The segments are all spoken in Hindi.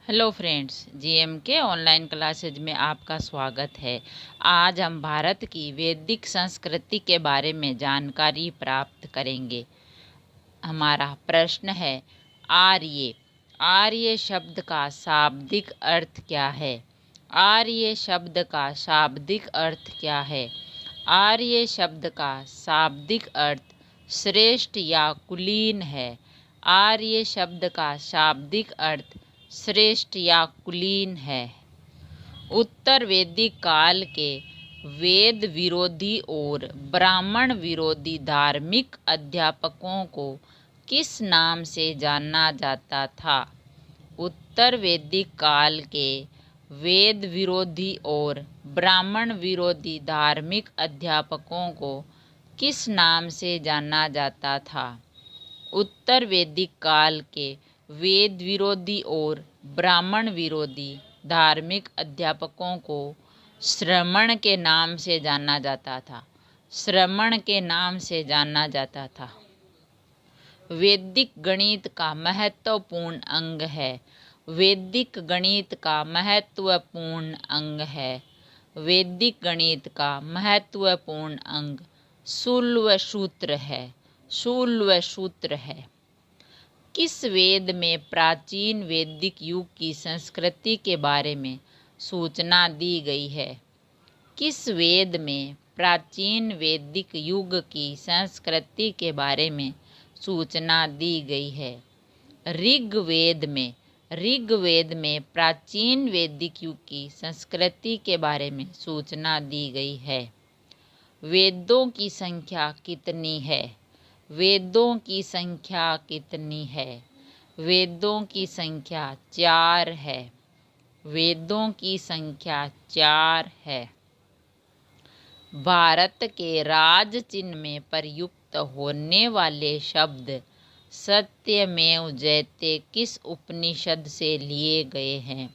हेलो फ्रेंड्स, जीएमके ऑनलाइन क्लासेज में आपका स्वागत है। आज हम भारत की वैदिक संस्कृति के बारे में जानकारी प्राप्त करेंगे। हमारा प्रश्न है, आर्य। आर्य शब्द का शाब्दिक अर्थ क्या है? आर्य शब्द का शाब्दिक अर्थ क्या है? आर्य शब्द का शाब्दिक अर्थ श्रेष्ठ या कुलीन है। आर्य शब्द का शाब्दिक अर्थ श्रेष्ठ या कुलीन है। उत्तर वैदिक काल के वेद विरोधी और ब्राह्मण विरोधी धार्मिक अध्यापकों को किस नाम से जाना जाता था? उत्तर वैदिक काल के वेद विरोधी और ब्राह्मण विरोधी धार्मिक अध्यापकों को किस नाम से जाना जाता था? उत्तर वैदिक काल के वेद विरोधी और ब्राह्मण विरोधी धार्मिक अध्यापकों को श्रमण के नाम से जाना जाता था। श्रमण के नाम से जाना जाता था। वैदिक गणित का महत्वपूर्ण अंग है। वैदिक गणित का महत्वपूर्ण अंग है। वैदिक गणित का महत्वपूर्ण अंग शूल्व सूत्र है। शूल्व सूत्र है। किस वेद में प्राचीन वैदिक युग की संस्कृति के बारे में सूचना दी गई है? किस वेद में प्राचीन वैदिक युग की संस्कृति के बारे में सूचना दी गई है? ऋग्वेद में। ऋग्वेद में प्राचीन वैदिक युग की संस्कृति के बारे में सूचना दी गई है। वेदों की संख्या कितनी है? वेदों की संख्या कितनी है? वेदों की संख्या 4 है। वेदों की संख्या 4 है। भारत के राज चिन्ह में प्रयुक्त होने वाले शब्द सत्यमेव जयते किस उपनिषद से लिए गए हैं?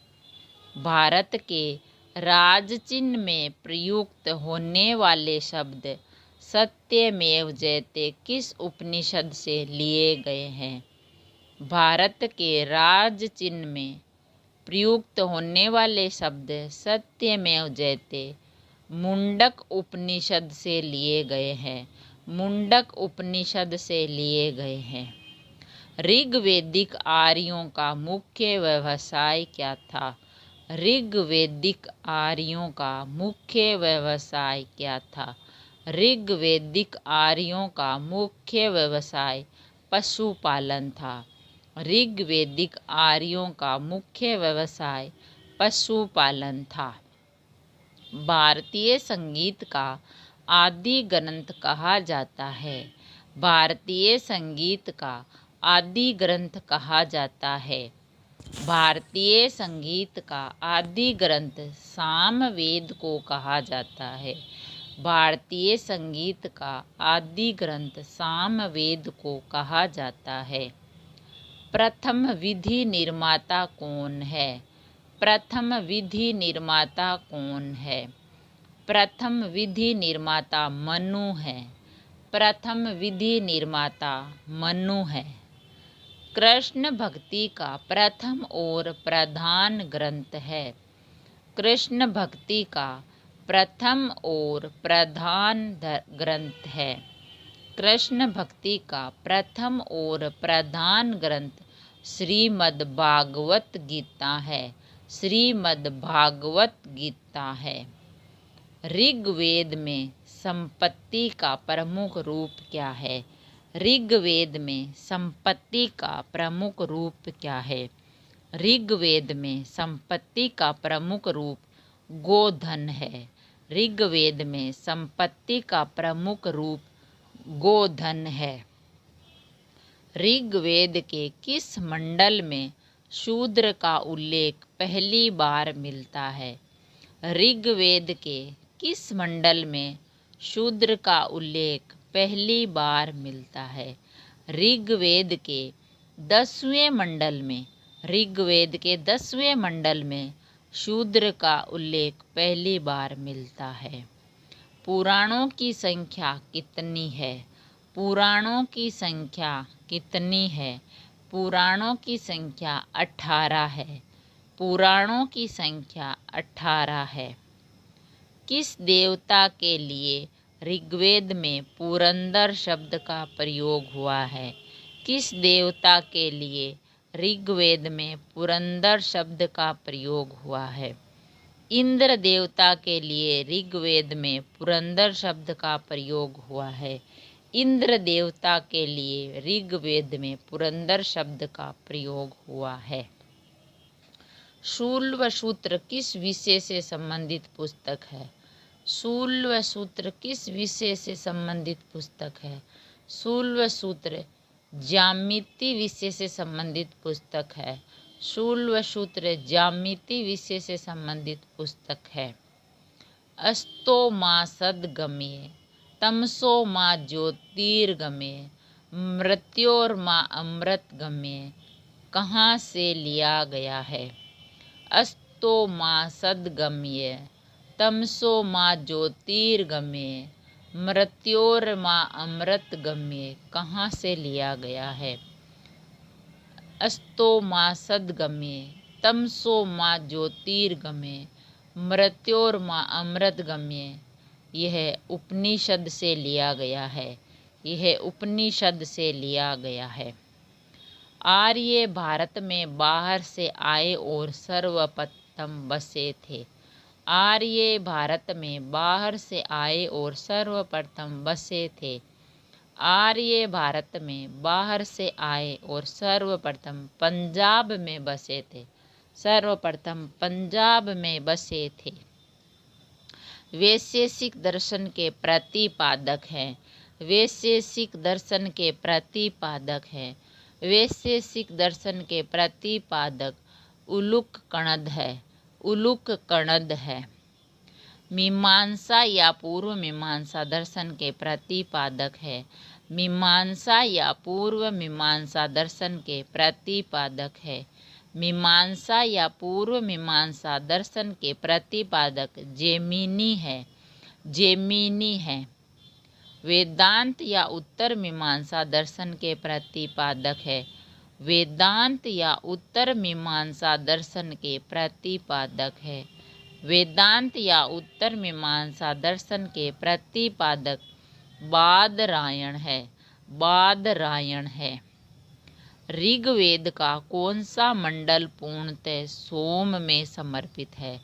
भारत के राज चिन्ह में प्रयुक्त होने वाले शब्द सत्यमेव जयते किस उपनिषद से लिए गए हैं? भारत के राज चिन्ह में प्रयुक्त होने वाले शब्द सत्यमेव जयते मुंडक उपनिषद से लिए गए हैं। मुंडक उपनिषद से लिए गए हैं। ऋग्वैदिक आर्यों का मुख्य व्यवसाय क्या था? ऋग्वैदिक आर्यों का मुख्य व्यवसाय क्या था? ऋग्वैदिक आर्यों का मुख्य व्यवसाय पशुपालन था। ऋग्वैदिक आर्यों का मुख्य व्यवसाय पशुपालन था। भारतीय संगीत का आदि ग्रंथ कहा जाता है। भारतीय संगीत का आदि ग्रंथ कहा जाता है। भारतीय संगीत का आदि ग्रंथ सामवेद को कहा जाता है। भारतीय संगीत का आदि ग्रंथ सामवेद को कहा जाता है। प्रथम विधि निर्माता कौन है? प्रथम विधि निर्माता कौन है? प्रथम विधि निर्माता मनु है। प्रथम विधि निर्माता मनु है। कृष्ण भक्ति का प्रथम और प्रधान ग्रंथ है। कृष्ण भक्ति का प्रथम और प्रधान ग्रंथ है। कृष्ण भक्ति का प्रथम और प्रधान ग्रंथ श्रीमद् भागवत गीता है। श्रीमद् भागवत गीता है। ऋग्वेद में संपत्ति का प्रमुख रूप क्या है? ऋग्वेद में संपत्ति का प्रमुख रूप क्या है? ऋग्वेद में संपत्ति का प्रमुख रूप गोधन है। ऋग्वेद में संपत्ति का प्रमुख रूप गोधन है। ऋग्वेद के किस मंडल में शूद्र का उल्लेख पहली बार मिलता है? ऋग्वेद के किस मंडल में शूद्र का उल्लेख पहली बार मिलता है? ऋग्वेद के 10वें मंडल में। ऋग्वेद के 10वें मंडल में शूद्र का उल्लेख पहली बार मिलता है। पुराणों की संख्या कितनी है? पुराणों की संख्या कितनी है? पुराणों की संख्या 18 है। पुराणों की संख्या 18 है। किस देवता के लिए ऋग्वेद में पुरंदर शब्द का प्रयोग हुआ है? किस देवता के लिए ऋग्वेद में पुरंदर शब्द का प्रयोग हुआ है? इंद्र देवता के लिए ऋग्वेद में पुरंदर शब्द का प्रयोग हुआ है। इंद्र देवता के लिए ऋग्वेद में पुरंदर शब्द का प्रयोग हुआ है। शूल व सूत्र किस विषय से संबंधित पुस्तक है? शूल व सूत्र किस विषय से संबंधित पुस्तक है? शूल व सूत्र ज्यामिति विषय से संबंधित पुस्तक है। शूल व सूत्र ज्यामिति विषय से संबंधित पुस्तक है। अस्तो माँ सद्गमये, तमसो माँ ज्योतिर्गमये, मृत्योर्मा अमृतगमये कहाँ से लिया गया है? अस्तो माँ सद्गमये, तमसो माँ ज्योतिर्गमये, मृत्योर्मा अमृतगमये कहाँ से लिया गया है? अस्तो माँ सद्गमये, तमसो माँ ज्योतिर्गमये, मृत्योर्मा अमृतगमये यह उपनिषद से लिया गया है। यह उपनिषद से लिया गया है। आर्य भारत में बाहर से आए और सर्वप्रथम बसे थे। आर्य भारत में बाहर से आए और सर्वप्रथम बसे थे। आर्य भारत में बाहर से आए और सर्वप्रथम पंजाब में बसे थे। सर्वप्रथम पंजाब में बसे थे। वैशेषिक दर्शन के प्रतिपादक हैं। वैशेषिक दर्शन के प्रतिपादक हैं। वैशेषिक दर्शन के प्रतिपादक उलूक कणद है। उलूक कणद है। मीमांसा या पूर्व मीमांसा दर्शन के प्रतिपादक है। मीमांसा या पूर्व मीमांसा दर्शन के प्रतिपादक है। मीमांसा या पूर्व मीमांसा दर्शन के प्रतिपादक जैमिनी है। जैमिनी है। वेदांत या उत्तर मीमांसा दर्शन के प्रतिपादक है। वेदांत या उत्तर मीमांसा दर्शन के प्रतिपादक है। वेदांत या उत्तर मीमांसा दर्शन के प्रतिपादक बादरायण है। बादरायण है। ऋग्वेद का कौन सा मंडल पूर्णतः सोम में समर्पित है?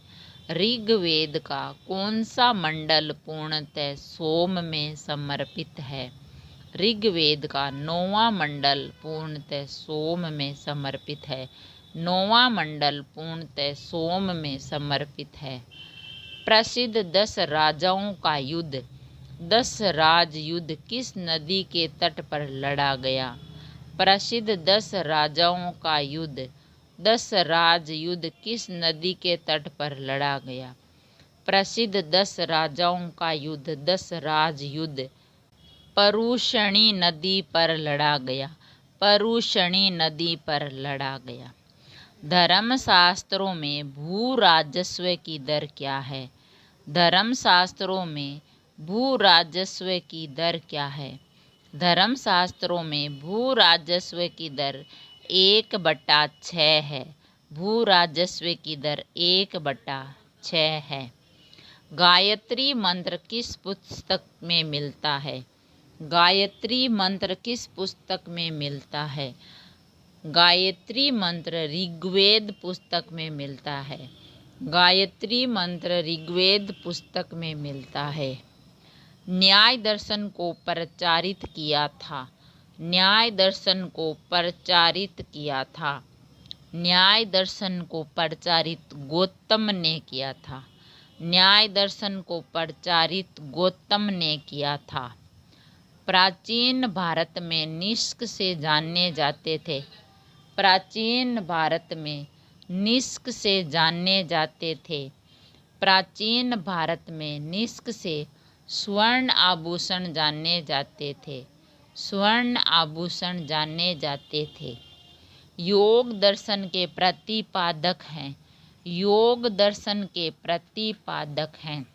ऋग्वेद का कौन सा मंडल पूर्णतः सोम में समर्पित है? ऋग्वेद का 9वां मंडल पूर्णतः सोम में समर्पित है। 9वां मंडल पूर्णतः सोम में समर्पित है। प्रसिद्ध 10 राजाओं का युद्ध 10 राज युद्ध किस नदी के तट पर लड़ा गया? प्रसिद्ध 10 राजाओं का युद्ध 10 राज युद्ध किस नदी के तट पर लड़ा गया? प्रसिद्ध 10 राजाओं का युद्ध 10 राज युद्ध परुषणी नदी पर लड़ा गया। परुषणी नदी पर लड़ा गया। धर्मशास्त्रों में भू राजस्व की दर क्या है? धर्मशास्त्रों में भू राजस्व की दर क्या है? धर्मशास्त्रों में भू राजस्व की दर 1/6 है। भू राजस्व की दर 1/6 है। गायत्री मंत्र किस पुस्तक में मिलता है? गायत्री मंत्र किस पुस्तक में मिलता है? गायत्री मंत्र ऋग्वेद पुस्तक में मिलता है। गायत्री मंत्र ऋग्वेद पुस्तक में मिलता है। न्याय दर्शन को प्रचारित किया था। न्याय दर्शन को प्रचारित किया था। न्याय दर्शन को प्रचारित गौतम ने किया था। न्याय दर्शन को प्रचारित गौतम ने किया था। प्राचीन भारत में निष्क से जाने जाते थे। प्राचीन भारत में निष्क से जाने जाते थे। प्राचीन भारत में निष्क से स्वर्ण आभूषण जाने जाते थे। स्वर्ण आभूषण जाने जाते थे। योग दर्शन के प्रतिपादक हैं। योग दर्शन के प्रतिपादक हैं।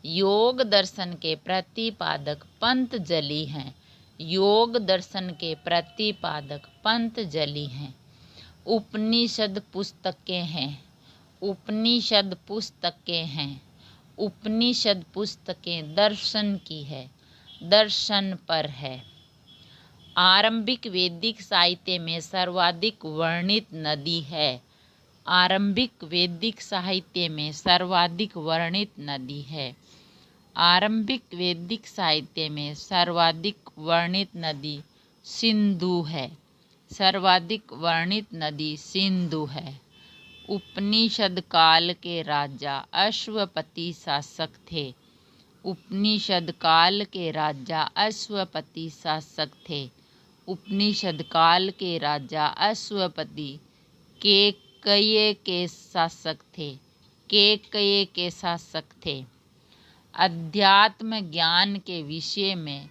योग दर्शन के प्रतिपादक पंतजलि हैं। योग दर्शन के प्रतिपादक पंतजलि हैं। उपनिषद पुस्तकें हैं। उपनिषद पुस्तकें हैं। उपनिषद पुस्तकें दर्शन की है, दर्शन पर है। आरंभिक वैदिक साहित्य में सर्वाधिक वर्णित नदी है। आरंभिक वैदिक साहित्य में सर्वाधिक वर्णित नदी है। आरंभिक वैदिक साहित्य में सर्वाधिक वर्णित नदी सिंधु है। सर्वाधिक वर्णित नदी सिंधु है। उपनिषद काल के राजा अश्वपति शासक थे। उपनिषद काल के राजा अश्वपति शासक थे। उपनिषद काल के राजा अश्वपति केकय के शासक थे। केकय के शासक थे। अध्यात्म ज्ञान के विषय में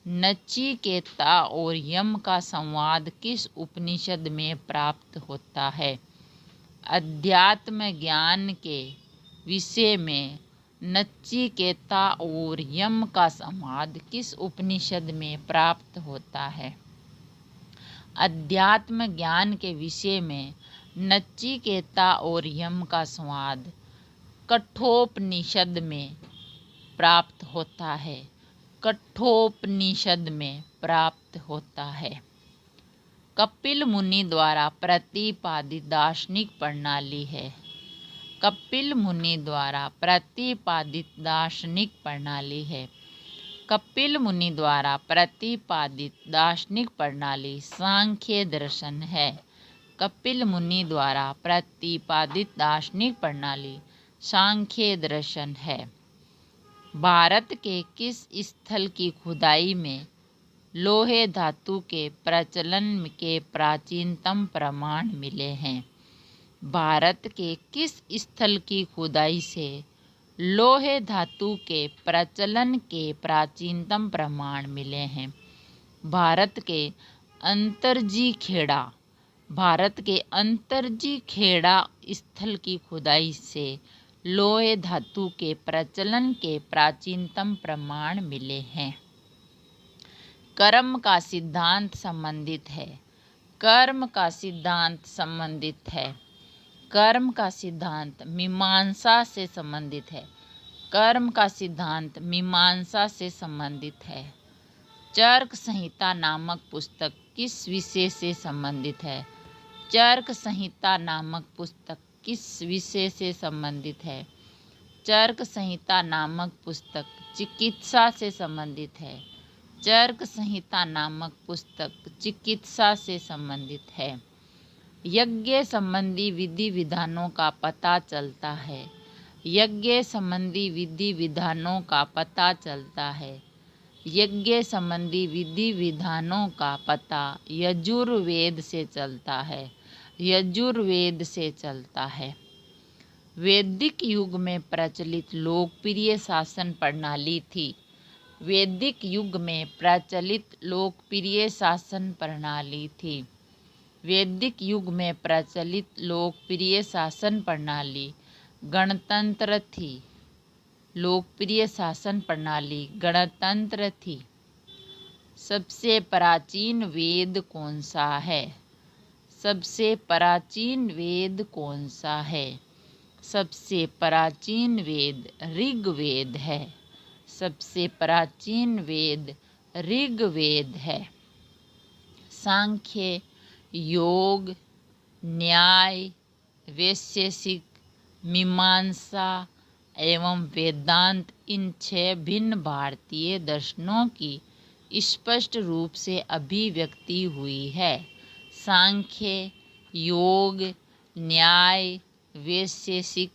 नचिकेता और यम का संवाद किस उपनिषद में प्राप्त होता है? अध्यात्म ज्ञान के विषय में नचिकेता और यम का संवाद किस उपनिषद में प्राप्त होता है? अध्यात्म ज्ञान के विषय में नचिकेता और यम का संवाद कठोपनिषद में प्राप्त होता है। कठोपनिषद में प्राप्त होता है। कपिल मुनि द्वारा प्रतिपादित दार्शनिक प्रणाली है। कपिल मुनि द्वारा प्रतिपादित दार्शनिक प्रणाली है। कपिल मुनि द्वारा प्रतिपादित दार्शनिक प्रणाली सांख्य दर्शन है। कपिल मुनि द्वारा प्रतिपादित दार्शनिक प्रणाली सांख्य दर्शन है। भारत के किस स्थल की खुदाई में लोहे धातु के प्रचलन के प्राचीनतम प्रमाण मिले हैं? भारत के किस स्थल की खुदाई से लोहे धातु के प्रचलन के प्राचीनतम प्रमाण मिले हैं? भारत के अंतरजी खेड़ा। भारत के अंतरजी खेड़ा स्थल की खुदाई से लोहे धातु के प्रचलन के प्राचीनतम प्रमाण मिले हैं। कर्म का सिद्धांत संबंधित है। कर्म का सिद्धांत संबंधित है। कर्म का सिद्धांत मीमांसा से संबंधित है। कर्म का सिद्धांत मीमांसा से संबंधित है। चर्क संहिता नामक पुस्तक किस विषय से संबंधित है? चर्क संहिता नामक पुस्तक किस विषय से संबंधित है? चर्क संहिता नामक पुस्तक चिकित्सा से संबंधित है। चर्क संहिता नामक पुस्तक चिकित्सा से संबंधित है। यज्ञ संबंधी विधि विधानों का पता चलता है। यज्ञ संबंधी विधि विधानों का पता चलता है। यज्ञ संबंधी विधि विधानों का पता यजुर्वेद से चलता है। यजुर्वेद से चलता है। वैदिक युग में प्रचलित लोकप्रिय शासन प्रणाली थी। वैदिक युग में प्रचलित लोकप्रिय शासन प्रणाली थी। वैदिक युग में प्रचलित लोकप्रिय शासन प्रणाली गणतंत्र थी। लोकप्रिय शासन प्रणाली गणतंत्र थी। सबसे प्राचीन वेद कौन सा है? सबसे प्राचीन वेद कौन सा है? सबसे प्राचीन वेद ऋग्वेद है। सबसे प्राचीन वेद ऋग्वेद है। सांख्य, योग, न्याय, वैशेषिक, मीमांसा एवं वेदांत इन 6 भिन्न भारतीय दर्शनों की स्पष्ट रूप से अभिव्यक्ति हुई है। सांख्य, योग, न्याय, वैशेषिक,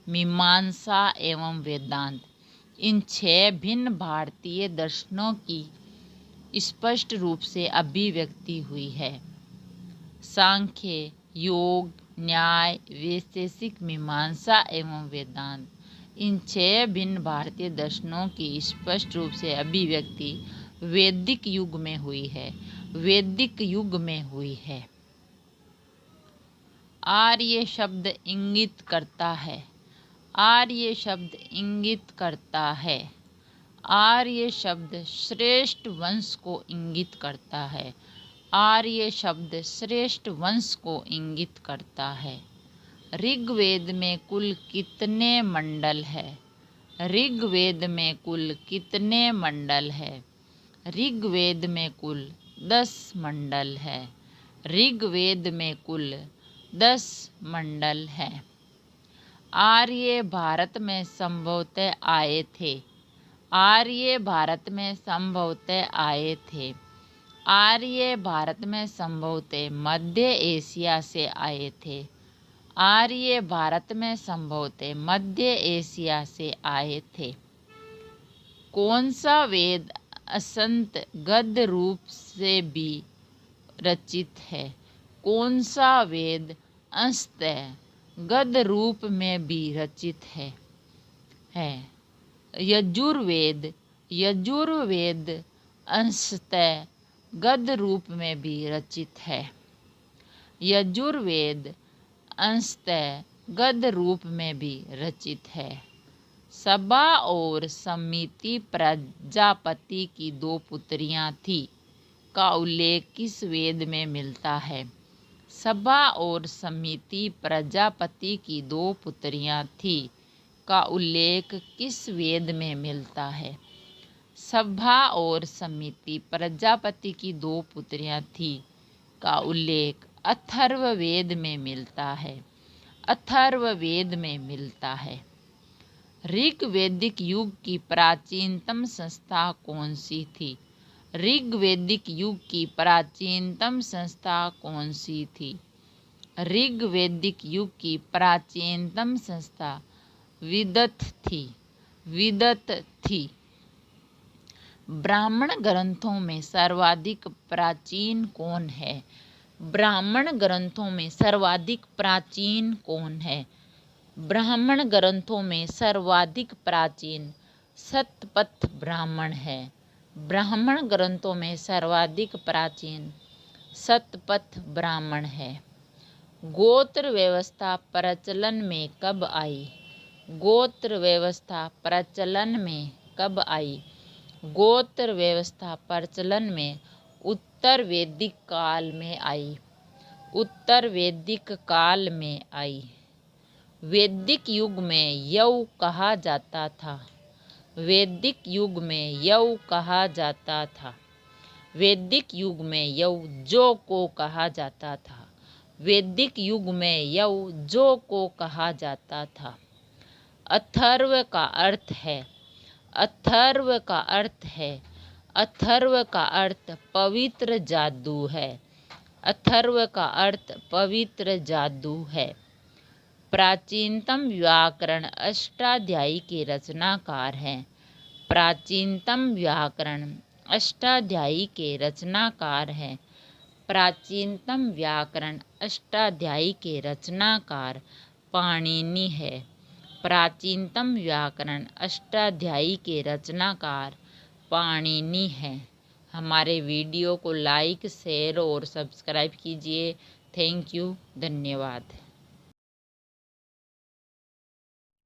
मीमांसा एवं वेदांत इन 6 भिन्न भारतीय दर्शनों की स्पष्ट रूप से अभिव्यक्ति हुई है। सांख्य, योग, न्याय, वैशेषिक, मीमांसा एवं वेदांत इन 6 भिन्न भारतीय दर्शनों की स्पष्ट रूप से अभिव्यक्ति वैदिक युग में हुई है। वैदिक युग में हुई है। आर्य शब्द इंगित करता है। आर्य शब्द इंगित करता है। आर्य शब्द श्रेष्ठ वंश को इंगित करता है। आर्य शब्द श्रेष्ठ वंश को इंगित करता है। ऋग्वेद में कुल कितने मंडल है? ऋग्वेद में कुल कितने मंडल है? ऋग्वेद में कुल 10 मंडल है। ऋग्वेद में कुल 10 मंडल है। आर्य भारत में संभवतः आए थे। आर्य भारत में संभवतः आए थे। आर्य भारत में संभवतः मध्य एशिया से आए थे। आर्य भारत में संभवतः मध्य एशिया से आए थे। कौन सा वेद असंत गद्य रूप से भी रचित है? कौन सा वेद अंशतः गद्य रूप में भी रचित है? यजुर्वेद। यजुर्वेद अंशतः गद्य रूप में भी रचित है। यजुर्वेद अंशतः गद्य रूप में भी रचित है। सभा और समिति प्रजापति की 2 पुत्रियां थी का उल्लेख किस वेद में मिलता है? सभा और समिति प्रजापति की 2 पुत्रियां थी का उल्लेख किस वेद में मिलता है? सभा और समिति प्रजापति की 2 पुत्रियां थी का उल्लेख अथर्ववेद में मिलता है। अथर्ववेद में मिलता है। ऋग्वैदिक युग की प्राचीनतम संस्था कौन सी थी? ऋग्वैदिक युग की प्राचीनतम संस्था कौन सी थी? ऋग्वैदिक युग की प्राचीनतम संस्था विदत थी। विदत थी। ब्राह्मण ग्रंथों में सर्वाधिक प्राचीन कौन है? ब्राह्मण ग्रंथों में सर्वाधिक प्राचीन कौन है? ब्राह्मण ग्रंथों में सर्वाधिक प्राचीन शतपथ ब्राह्मण है। ब्राह्मण ग्रंथों में सर्वाधिक प्राचीन शतपथ ब्राह्मण है। गोत्र व्यवस्था प्रचलन में कब आई? गोत्र व्यवस्था प्रचलन में कब आई? गोत्र व्यवस्था प्रचलन में उत्तर वैदिक काल में आई। उत्तर वैदिक काल में आई। वैदिक युग में यव कहा जाता था। वैदिक युग में यव कहा जाता था। वैदिक युग में यव जो को कहा जाता था। वैदिक युग में यव जो को कहा जाता था। अथर्व का अर्थ है। अथर्व का अर्थ है। अथर्व का अर्थ पवित्र जादू है। अथर्व का अर्थ पवित्र जादू है। प्राचीनतम व्याकरण अष्टाध्यायी के रचनाकार हैं। प्राचीनतम व्याकरण अष्टाध्यायी के रचनाकार हैं। प्राचीनतम व्याकरण अष्टाध्यायी के रचनाकार पाणिनि है। प्राचीनतम व्याकरण अष्टाध्यायी के रचनाकार पाणिनि है। हमारे वीडियो को लाइक, शेयर और सब्सक्राइब कीजिए। Thank you. धन्यवाद।